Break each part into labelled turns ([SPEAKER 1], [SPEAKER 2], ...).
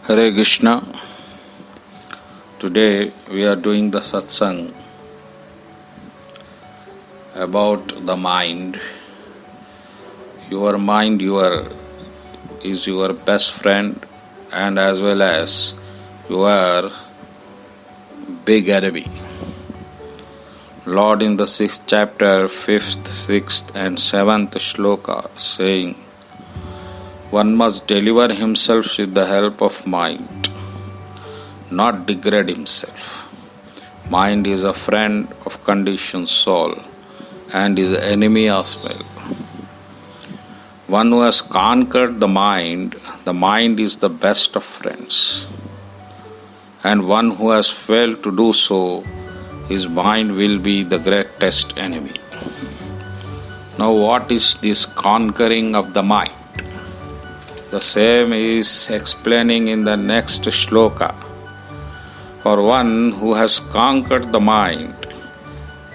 [SPEAKER 1] Hare Krishna. Today we are doing the satsang about the mind. Your mind is your best friend and as well as your big enemy. Lord in the 6th chapter, 5th, 6th and 7th shloka saying, one must deliver himself with the help of mind, not degrade himself. Mind is a friend of conditioned soul and is enemy as well. One who has conquered the mind is the best of friends. And one who has failed to do so, his mind will be the greatest enemy. Now what is this conquering of the mind? The same is explaining in the next shloka. For one who has conquered the mind,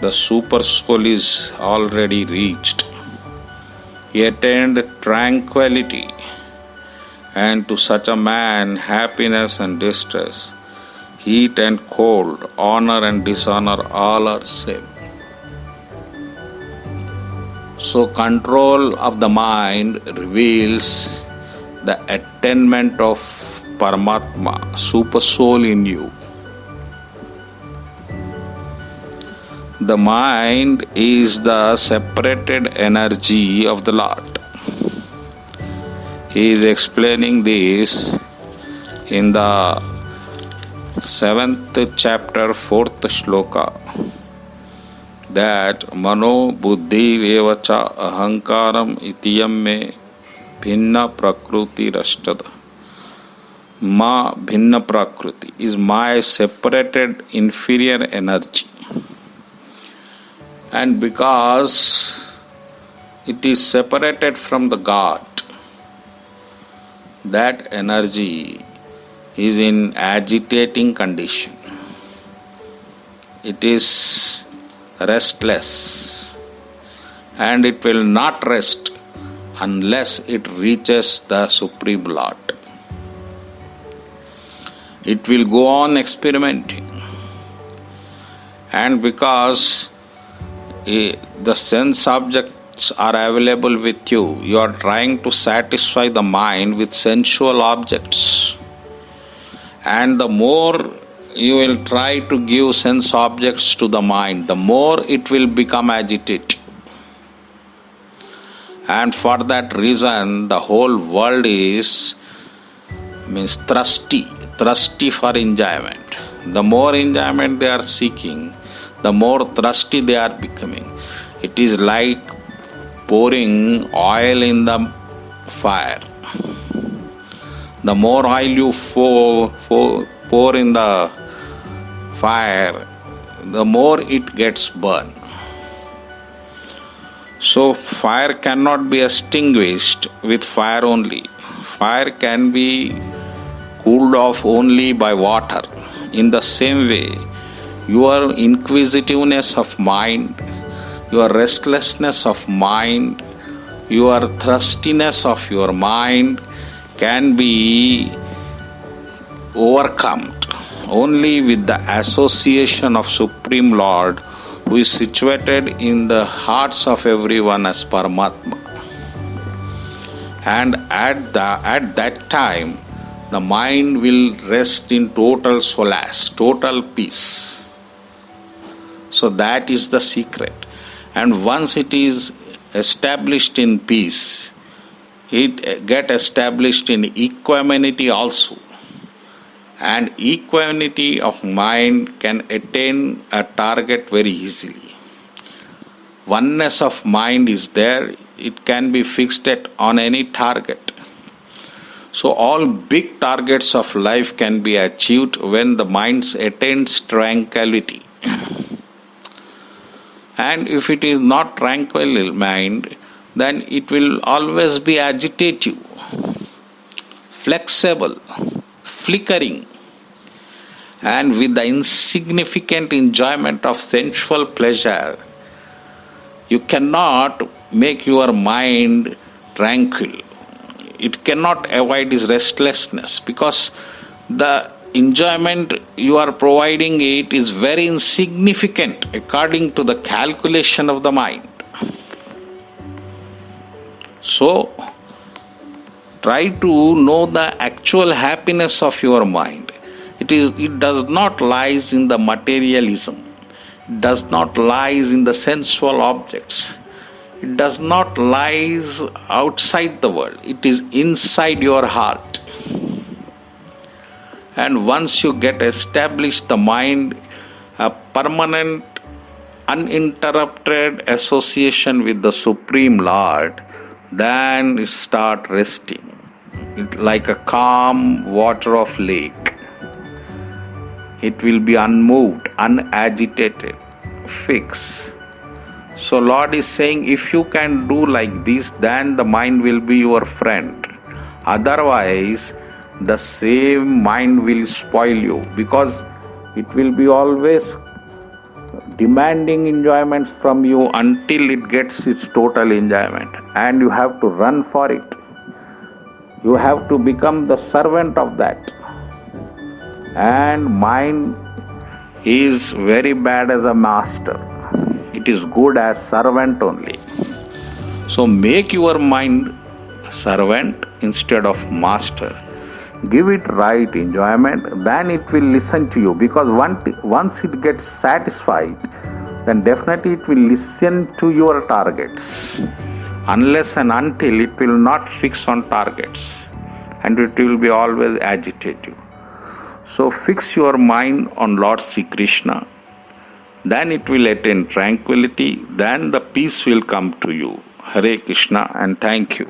[SPEAKER 1] the super soul is already reached. He attained tranquility, and to such a man, happiness and distress, heat and cold, honor and dishonor, all are same. So control of the mind reveals the attainment of Paramatma, super soul in you. The mind is the separated energy of the Lord. He is explaining this in the 7th chapter, 4th shloka, that Mano Buddhi Revacha Ahankaram Itiyam Me Bhinna Prakruti Rashtad. Ma Bhinna Prakruti is my separated inferior energy. And because it is separated from the God, that energy is in agitating condition. It is restless and it will not rest unless it reaches the Supreme Lord. It will go on experimenting, and because the sense objects are available with you, you are trying to satisfy the mind with sensual objects. And the more you will try to give sense objects to the mind, the more it will become agitated. And for that reason, the whole world is thirsty for enjoyment. The more enjoyment they are seeking, the more thirsty they are becoming. It is like pouring oil in the fire. The more oil you pour in the fire, the more it gets burned. So fire cannot be extinguished with fire only. Fire can be cooled off only by water. In the same way, your inquisitiveness of mind, your restlessness of mind, your thirstiness of your mind can be overcome only with the association of Supreme Lord, who is situated in the hearts of everyone as Paramatma. And at that time, the mind will rest in total solace, total peace. So that is the secret. And once it is established in peace, it get established in equanimity also. And equanimity of mind can attain a target very easily. Oneness of mind is there, it can be fixed on any target. So all big targets of life can be achieved when the mind attains tranquility. And if it is not tranquil mind, then it will always be agitative, flexible, flickering, and with the insignificant enjoyment of sensual pleasure, you cannot make your mind tranquil. It cannot avoid its restlessness, because the enjoyment you are providing it is very insignificant according to the calculation of the mind. So, try to know the actual happiness of your mind. It does not lies in the materialism. It does not lies in the sensual objects. It does not lies outside the world. It is inside your heart. And once you get established the mind, a permanent, uninterrupted association with the Supreme Lord, then you start resting. Like a calm water of lake. It will be unmoved, unagitated, fixed. So Lord is saying, if you can do like this, then the mind will be your friend. Otherwise, the same mind will spoil you, because it will be always demanding enjoyments from you until it gets its total enjoyment, and you have to run for it. You have to become the servant of that. And mind is very bad as a master. It is good as servant only. So make your mind servant instead of master. Give it right enjoyment, then it will listen to you, because once it gets satisfied, then definitely it will listen to your targets. Unless and until it will not fix on targets, and it will be always agitative. So fix your mind on Lord Sri Krishna, then it will attain tranquility, then the peace will come to you. Hare Krishna, and thank you.